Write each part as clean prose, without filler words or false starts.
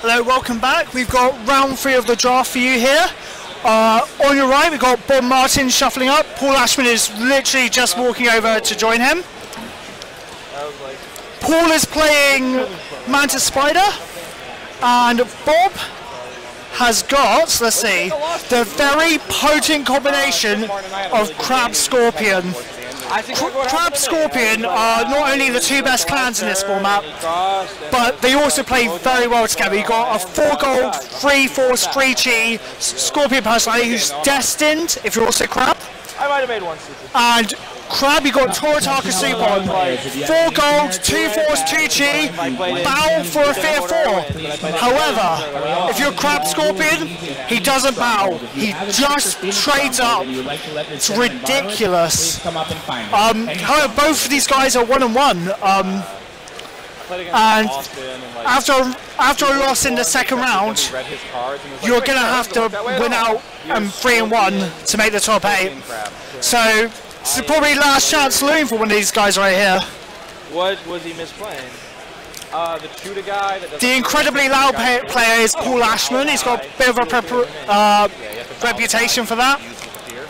Hello, welcome back. We've got round 3 of the draft for you here. On your right, we've got Bob Martin shuffling up. Paul Ashman is literally just walking over to join him. Paul is playing Mantis Spider, and Bob has got, let's see, the very potent combination of Crab Scorpion. Crab Scorpion are not only the 2 best clans in this format, but they also play very well together. You've got a 4 gold, 3 force, 3 chi Scorpion personality who's destined, if you're also Crab. I might have made one. And Crab, you got Toritaka Supon, 4 gold, 2 force, 2 chi, bow for a fear 4. However, if you're Crab Scorpion, he doesn't bow, he just trades up. It's ridiculous. However, both of these guys are 1-1. And after a loss in the second round, you're going to have to win out 3-1 to make the top 8. So this is probably last chance saloon for one of these guys right here. What was he misplaying? The shooter guy. The incredibly loud player is Paul Ashman. He's got a bit of a reputation for that.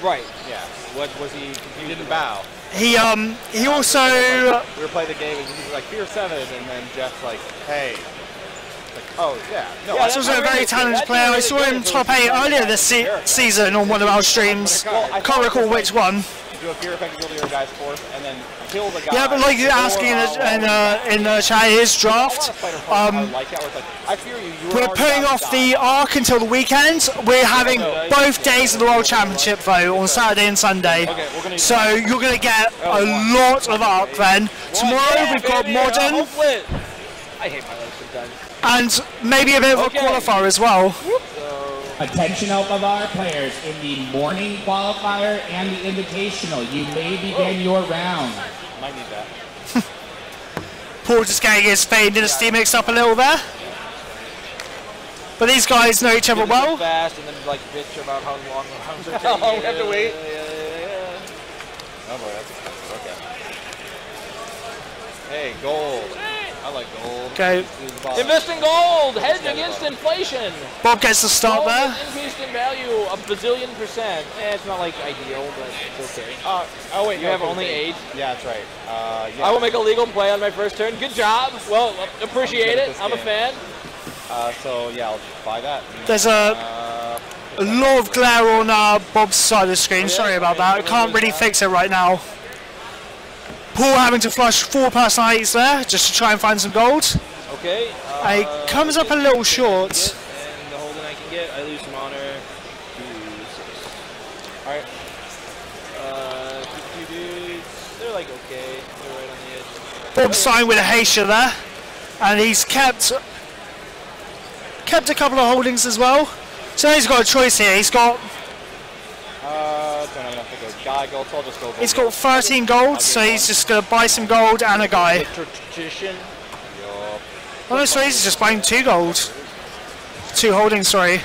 Right. Yeah. What was he? He didn't bow. He also. We were playing the game and he was like fear 7, and then Jeff's like, hey. Oh, yeah. No, yeah, he's also a very talented player. I saw him top 8 earlier this season on one of our streams. Can't recall which one. Do a fear effect to your guy's force and then kill the guy. Yeah, but like you're asking in the chat, his draft. We're putting off the arc until the weekend. We're having both days of the World Championship though on Saturday and Sunday. So you're going to get a lot of arc then. Tomorrow we've got Modern. I hate my life sometimes. And maybe a bit of a qualifier as well. Attention Alphavar players, in the morning qualifier and the invitational, you may begin your round. Might need that. Paul just getting his Fade Dynasty mixed up a little there. But these guys know each other well. Fast and then like bitch about how long the rounds are taking. Oh, we have to wait. Oh boy, that's okay. Hey, gold. I like gold. Okay. Invest in gold. Hedge against inflation. Bob gets the start gold there. Increased in value a bazillion%. It's not like ideal, but it's okay. Oh wait, you have only 8. Yeah, that's right. Yeah. I will make a legal play on my first turn. Good job. Well, appreciate it. I'm a fan. So yeah, I'll buy that. There's a lot of glare on Bob's side of the screen. Sorry about that. I can't really fix it right now. Paul having to flush 4 personalities there just to try and find some gold. Okay. He comes up a little short. And the holding I can get, I lose some honor. 2, 6. Alright. 2 dudes. They're like okay. They're right on the edge. Bob's signed with a Haisha there. And he's kept a couple of holdings as well. So he's got a choice here. He's got. Don't have enough to go guy gold, so I'll just go gold. He's got 13 gold, so he's just going to buy some gold and a guy. Oh no, sorry, he's just buying 2 gold. 2 holdings, sorry.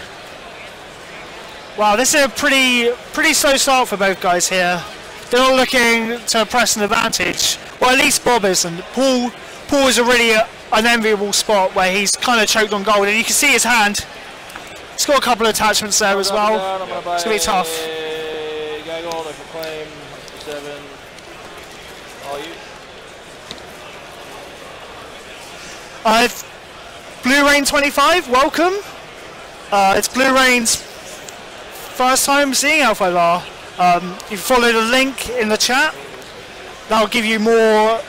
Wow, this is a pretty slow start for both guys here. They're not looking to press an advantage. Well, at least Bob isn't. Paul is a really unenviable spot where he's kind of choked on gold, and you can see his hand. He's got a couple of attachments there as well. It's going to be tough. Guy gold, I proclaim 7. All you. Blue Rain 25, welcome. It's Blue Rain's first time seeing Alpha Lar. You follow the link in the chat. That'll give you more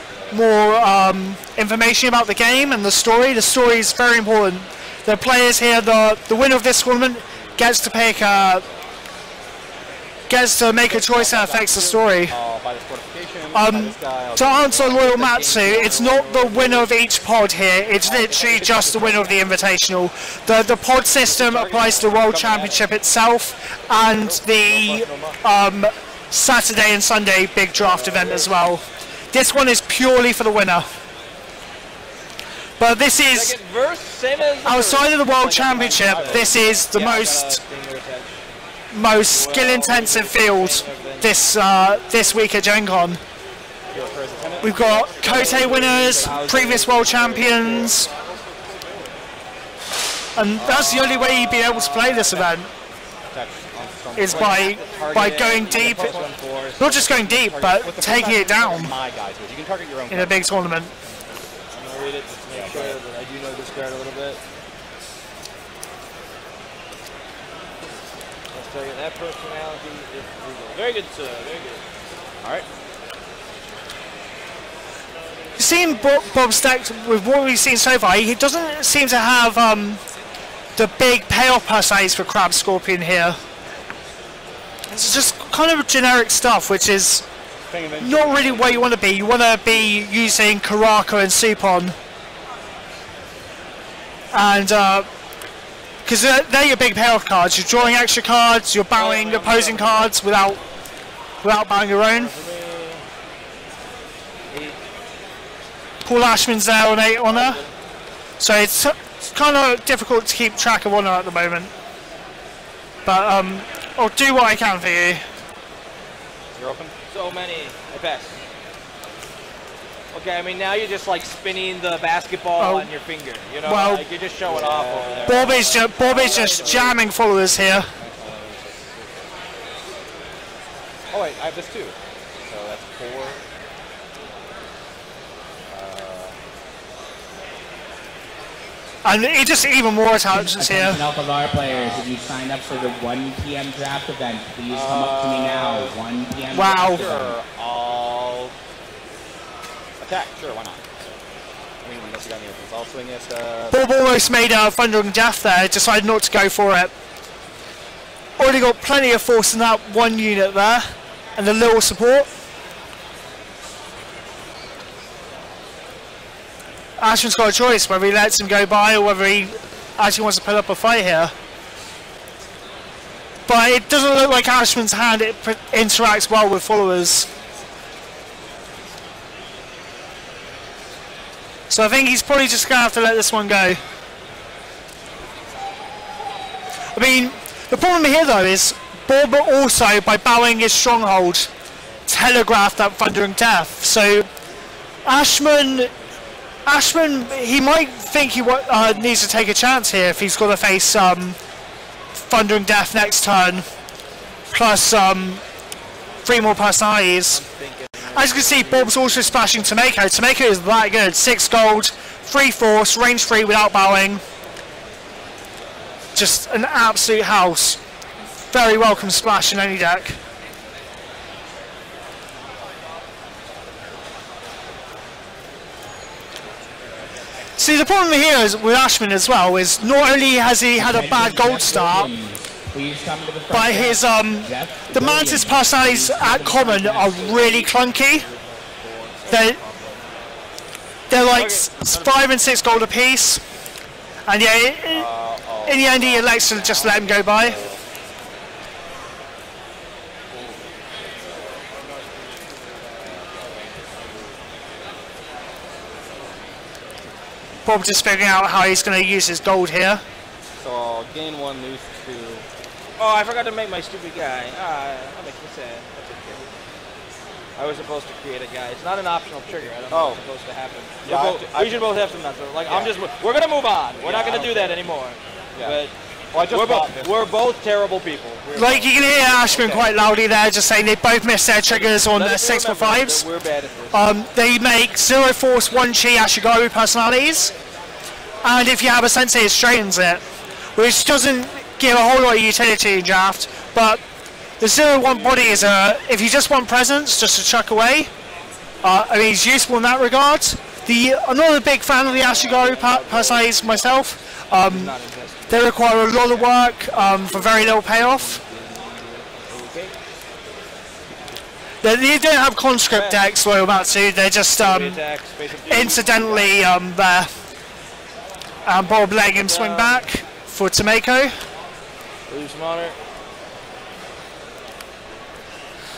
information about the game and the story. The story is very important. The players here, the winner of this tournament gets to pick gets to make a choice that affects the story. To answer Loyal Matsu, it's not the winner of each pod here, it's literally just the winner of the Invitational. The pod system applies to the World Championship itself and the Saturday and Sunday big draft event as well. This one is purely for the winner. But this is, outside of the World Championship, this is the most skill-intensive field this week at Gencon. We've got Kote winners, previous world champions. And that's the only way you'd be able to play this event, is by going deep, not just going deep, but taking it down in a big tournament. I'm gonna read it just to make sure that I do know this card a little bit. Let's tell you that personality is Prugh. Very good, sir. Very good. All right. Seeing Bob stacked with what we've seen so far, he doesn't seem to have the big payoff personalities for Crab Scorpion here. It's just kind of generic stuff, which is not really where you want to be. You want to be using Karaka and Supon, and because they're your big payoff cards. You're drawing extra cards, you're bowing opposing cards without bowing your own. Paul Ashman's there on 8 honor, so it's kind of difficult to keep track of honor at the moment. But I'll do what I can for you. You're open. So many. I pass. Okay, I mean now you're just like spinning the basketball on your finger. You know, well, like you're just showing off over there. Bob is just jamming followers here. Oh wait, I have this too. So that's 4. And it just even more intelligence here. Attention all of our players, if you signed up for the 1 p.m. draft event, please come up to me now. 1 p.m. Wow. Sure, I'll attack. Sure, why not? I mean, unless you got any others. I'll swing at... Bob almost made a Thundering Death there, decided not to go for it. Already got plenty of force in that one unit there, and a little support. Ashman's got a choice whether he lets him go by or whether he actually wants to put up a fight here. But it doesn't look like Ashman's hand interacts well with followers. So I think he's probably just going to have to let this one go. I mean, the problem here though is Bob also, by bowing his stronghold, telegraphed that Thundering Death. So Ashman, he might think he needs to take a chance here if he's got to face Thundering Death next turn, plus 3 more personalities. As you can see, Bob's also splashing Tomeko. Tomeko is that good. 6 gold, 3 force, range 3 without bowing. Just an absolute house. Very welcome splash in any deck. See, the problem here is with Ashman as well is not only has he had a bad gold start, but his the Mantis personalities at common are really clunky. They're like 5 and 6 gold apiece, and yeah, in the end he elects to just let him go by. Bob just figuring out how he's going to use his gold here. So I'll gain 1, lose 2. Oh, I forgot to make my stupid guy. That makes me sad. That's okay. I was supposed to create a guy. It's not an optional trigger. I don't know what's supposed to happen. Yeah, we should both have some nuts. Like, yeah. We're going to move on. We're not going to do that anymore. Yeah. But we're both terrible people. Like, you can hear Ashman quite loudly there, just saying they both missed their triggers on their 6 for 5s. We're bad at this. They make 0 force, 1 chi Ashigaru personalities, and if you have a sensei, it straightens it, which doesn't give a whole lot of utility in draft. But the 0-1 body is if you just want presence, just to chuck away. I mean, it's useful in that regard. I'm not a big fan of the Ashigaru personalities myself. They require a lot of work for very little payoff. They don't have conscript decks where we're about to, they're just incidentally there. And Bob letting him swing back for Tomeko. Lose some honor.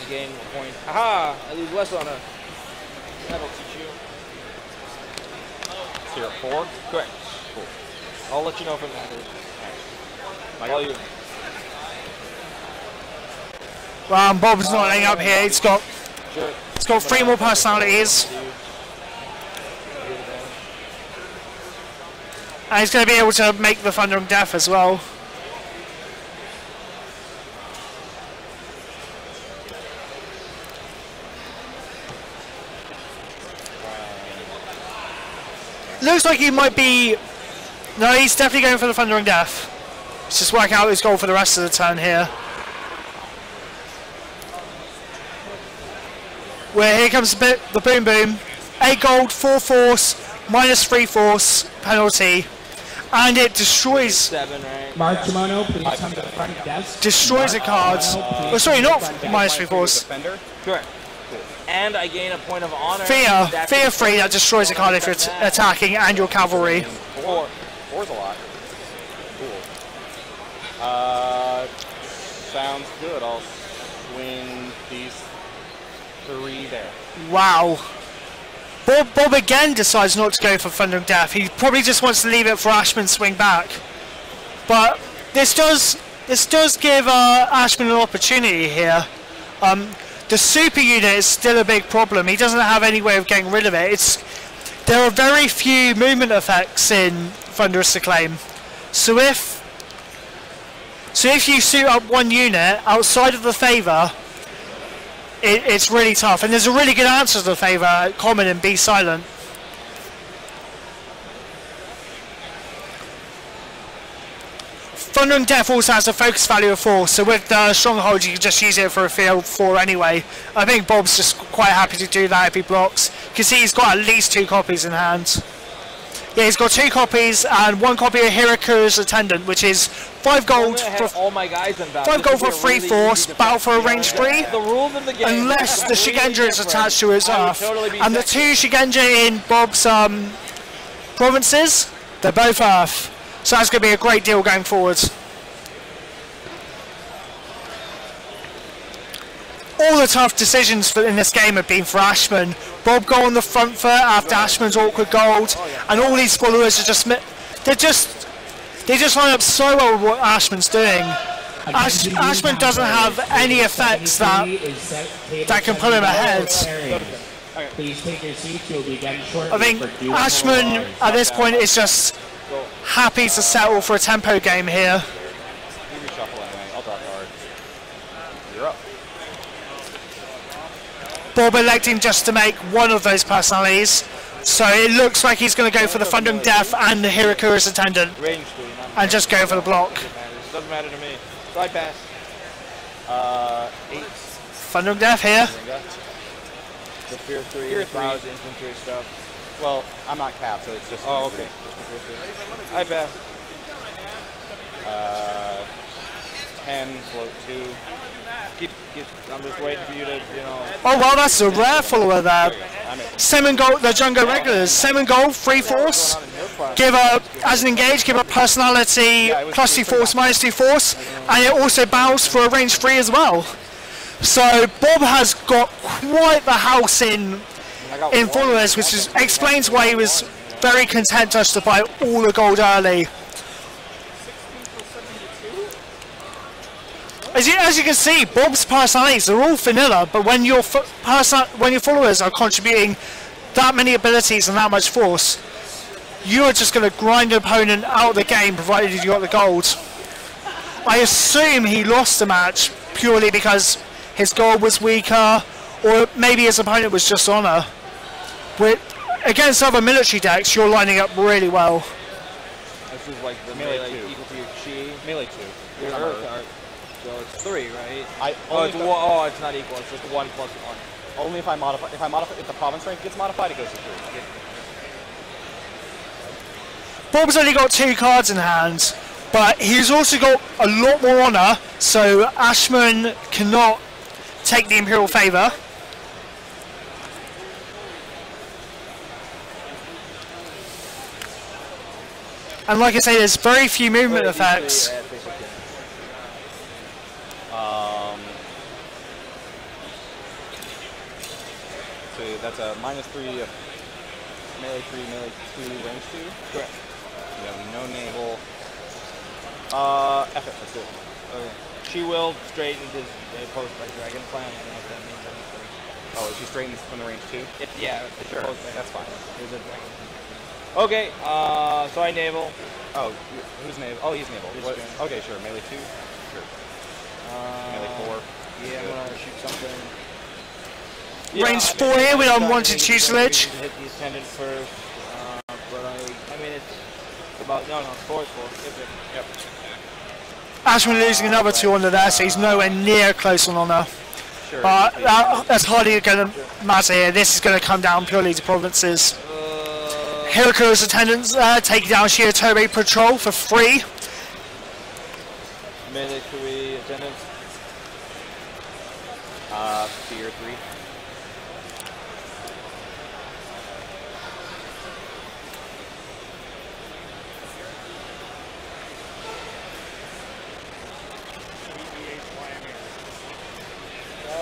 I gain 1 point. Aha! I lose less honor. That'll teach you. So you're 4? Correct. Cool. I'll let you know if it matters. All you. Well, Bob's not laying up here. It's got 3 more personalities. And he's going to be able to make the Thundering Death as well. Looks like he might be... No, he's definitely going for the Thundering Death. Let's just work out his goal for the rest of the turn here. Where here comes the boom boom. 8 gold, 4 force, -3 force penalty. And it destroys... 7, right? Mark Shimono, please come to the front desk. Destroys the cards. Oh, sorry, not -3 force. Correct. And I gain a point of honor. Fear 3 that destroys a card if you're attacking and your cavalry. 4's a lot. Cool. Sounds good. I'll swing these 3 there. Wow. Bob again decides not to go for Thundering Death. He probably just wants to leave it for Ashman to swing back. But this does give Ashman an opportunity here. The super unit is still a big problem. He doesn't have any way of getting rid of it. There are very few movement effects in Thunderous Acclaim. So if you suit up one unit outside of the favour, it's really tough. And there's a really good answer to the favour, common and be silent. Thundering Death also has a focus value of 4, so with the Stronghold you can just use it for a field 4 anyway. I think Bob's just quite happy to do that if he blocks. You can see he's got at least 2 copies in hand. Yeah, he's got 2 copies and 1 copy of Hiriku's Attendant, which is 5 gold for all my guys in 5 gold for 3 force, battle for a range 3. The rules of the game, unless the Shigenja is attached to his Earth. And the 2 Shigenja in Bob's provinces, they're both Earth. So that's going to be a great deal going forwards. All the tough decisions in this game have been for Ashman. Bob go on the front foot after Ashman's awkward gold, and all these followers are just they just line up so well with what Ashman's doing. Ashman doesn't have any effects that can put him ahead. Please take your seats. You'll be getting short. I think Ashman at this point is just happy to settle for a tempo game here. You reshuffle anyway. I'll drop cards. You're up. Bob electing just to make one of those personalities. So it looks like he's going to go for the Thundering Death and the Hiriku's Attendant. And just go for the block. Doesn't matter to me. Side pass. 8. Thundering Death here. The Fear 3 is infantry stuff. Well, I'm not capped, so it's just... Oh, okay. I pass. 10, float 2. I'm just waiting for you to, you know... Oh, well, that's a rare follower there. 7 gold, the Jungle Regulars. 7 gold, 3 force. Give a, as an engage, give a personality +2 force, -2 force. And it also bows for a range 3 as well. So Bob has got quite the house in followers, which explains why he was very content just to buy all the gold early. As you can see, Bob's personalities are all vanilla, but when your followers are contributing that many abilities and that much force, you are just going to grind an opponent out of the game, provided you got the gold. I assume he lost the match purely because his gold was weaker, or maybe his opponent was just honor. Against other military decks, you're lining up really well. This is like the melee equal to your chi. Melee 2. Your Earth art. So it's 3, right? It's not equal. It's just 1 + 1. Only if I modify. If the province rank gets modified, it goes to 3. Bob's only got 2 cards in hand, but he's also got a lot more honor, so Ashman cannot take the Imperial favor. And like I say, there's very few movement effects. So that's a -3 of melee 3, melee 2, range 2. Correct. You have no naval. F it, let's do it. Okay. She will straighten his post by Dragon Plan. I don't know if that means anything. Oh, she straightens from the range 2? Yeah, sure. That's fine. There's a dragon. Okay, so I naval. Oh, who's naval? Oh, he's naval. What? Okay, sure. Melee 2? Sure. Melee 4? Yeah, I'm gonna shoot something. Range 4 here with unwanted tutelage. Hit the attendant first, but I mean, it's about, no, 4 is 4. Yep. Ashman losing another 2 under there, so he's nowhere near close on honor. Sure. But that's hardly going to matter here. This is going to come down purely to provinces. Hiroku's attendants taking down Shiotobe Patrol for 3. Melee 3 attendants. Tier 3.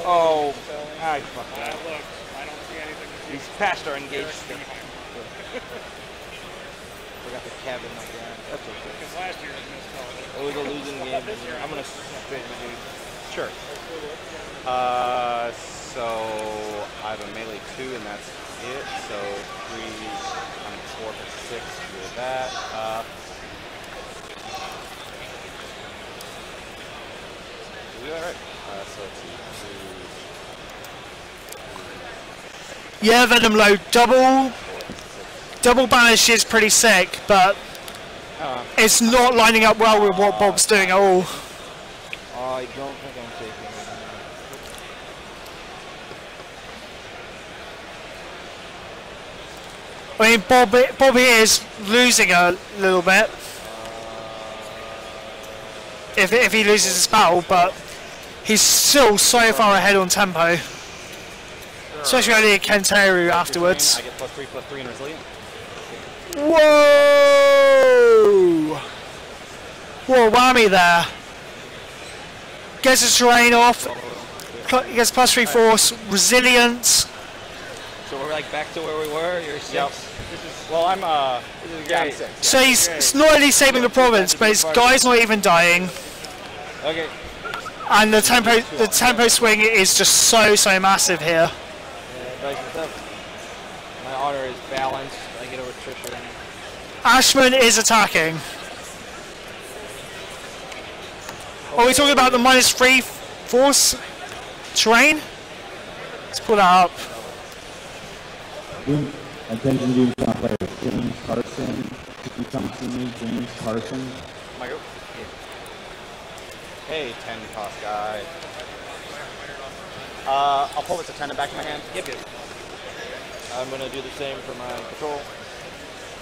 Oh, I fucked that. Look, I don't see anything. These past are engaged. Forgot the cabin like that. That's okay. Because last year it was a losing game. I'm gonna straight my dude. Sure. So I have a melee 2 and that's it. So 3, I'm 4 for 6 with that. We got right. So let's see. Yeah, Venom Load double banish is pretty sick, but it's not lining up well with what Bob's doing at all. I don't think I'm taking it. I mean, Bob here is losing a little bit if he loses his battle, but he's still so far ahead on tempo. Especially only a Kenteru afterwards. I get +3/+3 in resilient. Whoa! Whoa, whammy there. Gets his terrain off. Gets +3 force, resilience. So we're like back to where we were. You're 6. Yep. Well, I'm down 6. So he's not only saving the province, but his guy's not even dying. Okay. And the tempo swing is just so massive here. My honor is balanced. I get over Trisha. Ashman is attacking. Are we talking about the -3 force terrain? Let's pull that up. Attention to players. James Carson. If you come see me, James Carson. Michael. Hey, 10 cost guy. I'll pull this attendant back in my hand. Yep. I'm gonna do the same for my patrol.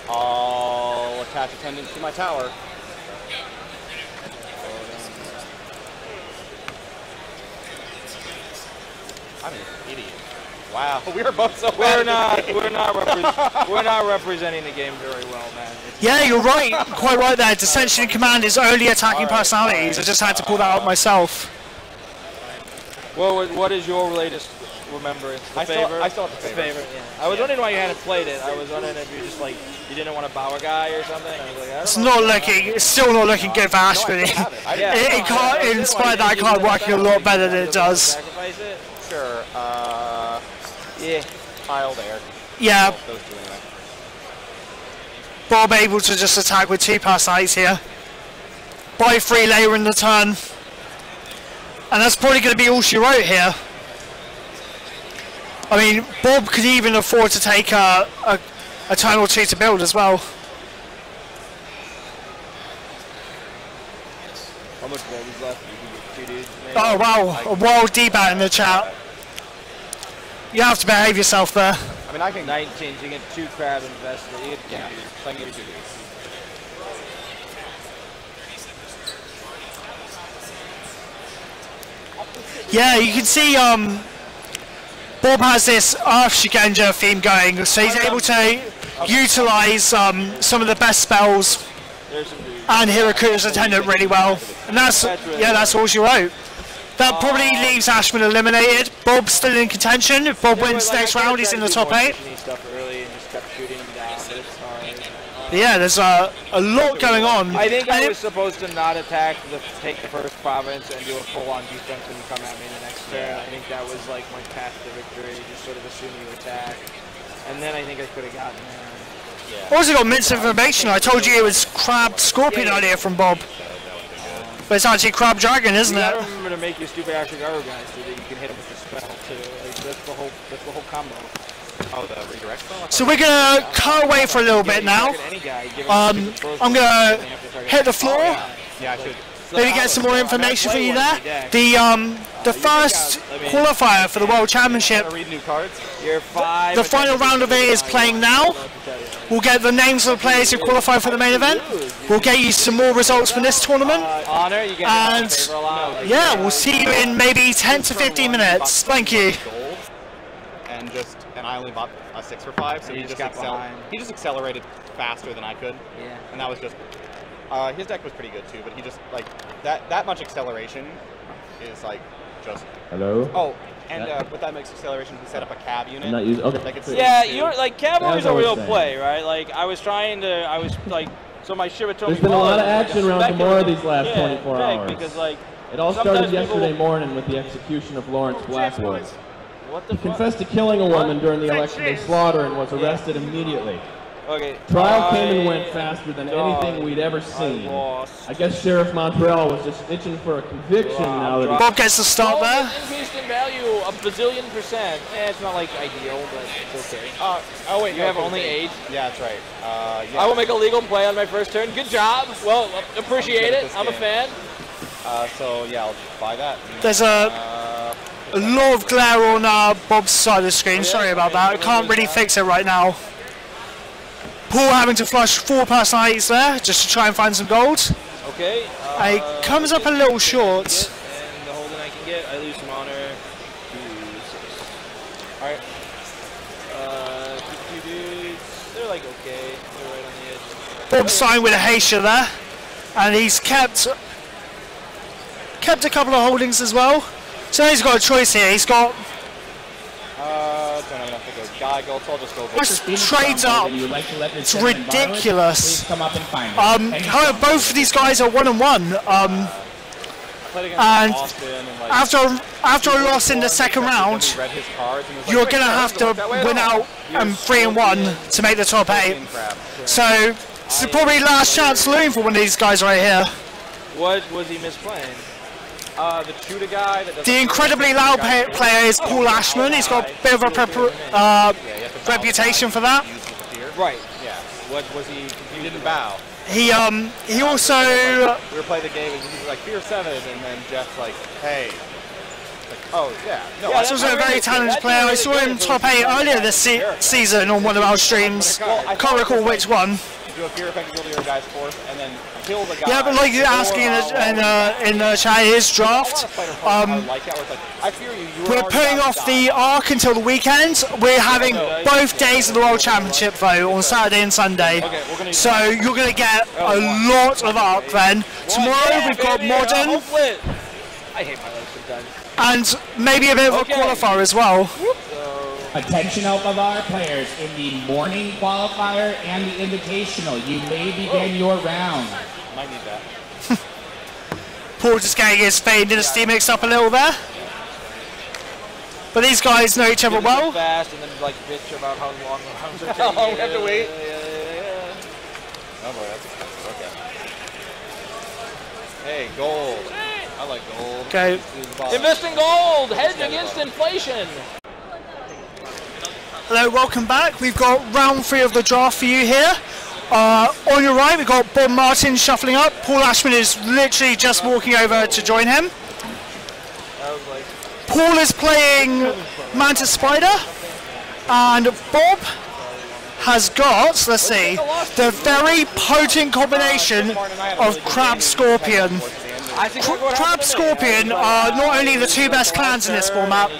I'll attach attendant to my tower. I'm an idiot. Wow, we were both so We're bad. we're not representing the game very well, man. Yeah, you're right. Quite right there. Dissension in command is only attacking personalities. I just had to pull that out myself. Well, what is your latest remembrance? I still have the favorite. Yeah. I was wondering why you hadn't played it. I was wondering if you just like you didn't want to bow a guy or something. I was like, I don't know. It's still not looking good for Ashman. It can't, in spite of that, it can't working a lot better than it does. Sacrifice it? Sure. Yeah. Tile there. Yeah. Well, those two anyway. Bob able to just attack with 2 personalities here. Buy 3 later in the turn. And that's probably going to be all she wrote here. I mean, Bob could even afford to take a turn or 2 to build as well. How much gold is left? You can get 2 dudes. Maybe. Oh wow, a wild D-bat in the chat. You have to behave yourself there. I mean, I can 19, so you get 2 crab invested. You get 2 Yeah, dudes. so I can give you 2 dudes. Yeah, you can see Bob has this Earth Shigenja theme going, so he's able to utilize some of the best spells and Hiroku's attendant really well. And that's all she wrote. That probably leaves Ashman eliminated. Bob's still in contention. If Bob wins next round, he's in the top 8. Yeah, there's a lot going on. I think I was supposed to not take the first province and do a full-on defense when you come at me the next turn. I think that was like my path to victory, just sort of assume you attack. And then I think I could have gotten there. Also got misinformation. I told you it was Crab Scorpion earlier from Bob. But it's actually Crab Dragon, isn't you it? gotta remember to make your stupid Ashigaru guys so that you can hit them with the spell too. Like, that's the whole combo. Oh, the redirect spell? So we're gonna cut away for a little bit now. I'm gonna hit the floor. Yeah, I should. Maybe get some more information for you there. The first qualifier for the World Championship, the final round of it is playing now. We'll get the names of the players who qualify for the main event. We'll get you some more results from this tournament. And yeah, we'll see you in maybe 10 to 15 minutes. Thank you. And I only bought a 6 for 5, so he just accelerated faster than I could. Yeah. And that was just his deck was pretty good too, but he just like that much acceleration is like just. Hello. Oh, and with that much acceleration, he set up a cab unit. I'm not using. Okay. Like Yeah, you're like cavalry's a real saying. play, right? Like I was like, so my Shibatomi. There's been a lot of action around Kimura these last 24 hours. Because like it all started yesterday morning with the execution of Lawrence Blackwood. He confessed to killing a woman during the election day slaughter and was arrested immediately. Okay. Trial came and went faster than anything we'd ever seen. I guess Sheriff Montreal was just itching for a conviction now that Bob gets the start there. Increased in value a bazillion%. It's not like ideal, but it's okay. Oh wait, you have only 8. Yeah, that's right. Yeah. I will make a legal play on my first turn. Good job. Well, appreciate it. I'm a fan. So yeah, I'll buy that. There's a lot of glare on Bob's side of the screen. Sorry about that. I can't really fix it right now. Paul having to flush 4 personalities there just to try and find some gold. Okay. He comes up a little short. And the holding I can get, I lose some honor to 6. Alright. 2 dudes. They're like okay. They're right on the edge. Bob signed with a Haisha there. And he's kept a couple of holdings as well. So he's got a choice here. He's got don't have enough to go Guy Gold, so I'll just go just trades up. It's ridiculous. However, both of these guys are 1-1. And after a loss in the second round, you're gonna have to win out 3-1 to make the top 8. So it's probably last chance saloon for one of these guys right here. What was he misplaying? The shooter guy. The incredibly loud player is Paul Ashman. He's got a bit of a reputation for that. Right. Yeah. What was he? He didn't bow. He also. We were playing the game and he was like Fear 7, and then Geoff's like, hey. Like, oh yeah. No. He's also a very talented player. I saw him top 8 earlier this season on one of our streams. Can't recall which one. Do a fear effect to your guy's force, and then kill the guy. Yeah, but like you're asking in the chat, his draft. We're putting off the arc until the weekend. We're having both days of the World Championship though on Saturday and Sunday. So you're gonna get a lot of arc then. Tomorrow we've got modern. I hate my life sometimes. And maybe a bit of a qualifier as well. Attention Alphavar players in the morning qualifier and the invitational. You may begin your round. Might need that. Paul just getting his Fade Dynasty mixed up a little there. But these guys know each other well. Fast and then like bitch about how long the rounds are taking. How long we have to wait? Yeah. Oh boy, that's expensive. Okay. Hey, gold. I like gold. Okay. Invest in gold. Hedge against inflation. Hello, welcome back. We've got round 3 of the draft for you here. On your right, we've got Bob Martin shuffling up. Paul Ashman is literally just walking over to join him. Paul is playing Mantis Spider, and Bob has got, let's see, the very potent combination of Crab Scorpion. Crab Scorpion are not only the 2 best clans in this format,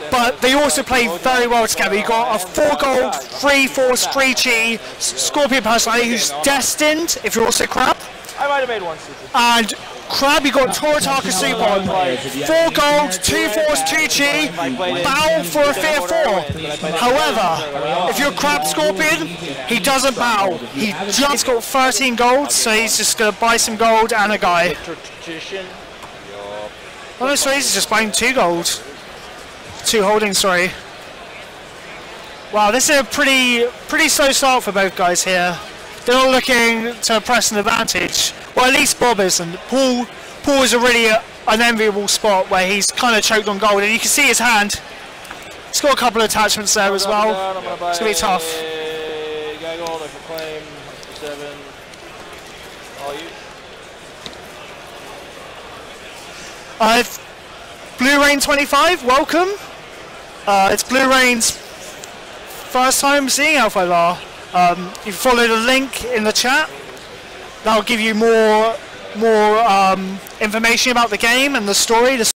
but they also play very well together. You've got a 4 gold, 3 force, 3 chi Scorpion personality who's destined, if you're also Crab. I might have made one super. And Crab, you got Toritaka Supon, 4 gold, 2 force, 2 chi, bow for a fear 4. However, if you're Crab Scorpion, he doesn't bow. He just got 13 gold, so he's just going to buy some gold and a guy. Oh no, sorry, he's just buying 2 gold. 2 holdings, sorry. Wow, this is a pretty slow start for both guys here. They're not looking to press an advantage. Well, at least Bob isn't. Paul is a really unenviable spot where he's kind of choked on gold, and you can see his hand. He's got a couple of attachments there as well. It's going to be tough. Guy gold, I proclaim, 7. All you. Blue Rain 25, welcome. It's Blue Rain's first time seeing Alpha LAR. You follow the link in the chat. That'll give you more information about the game and the story.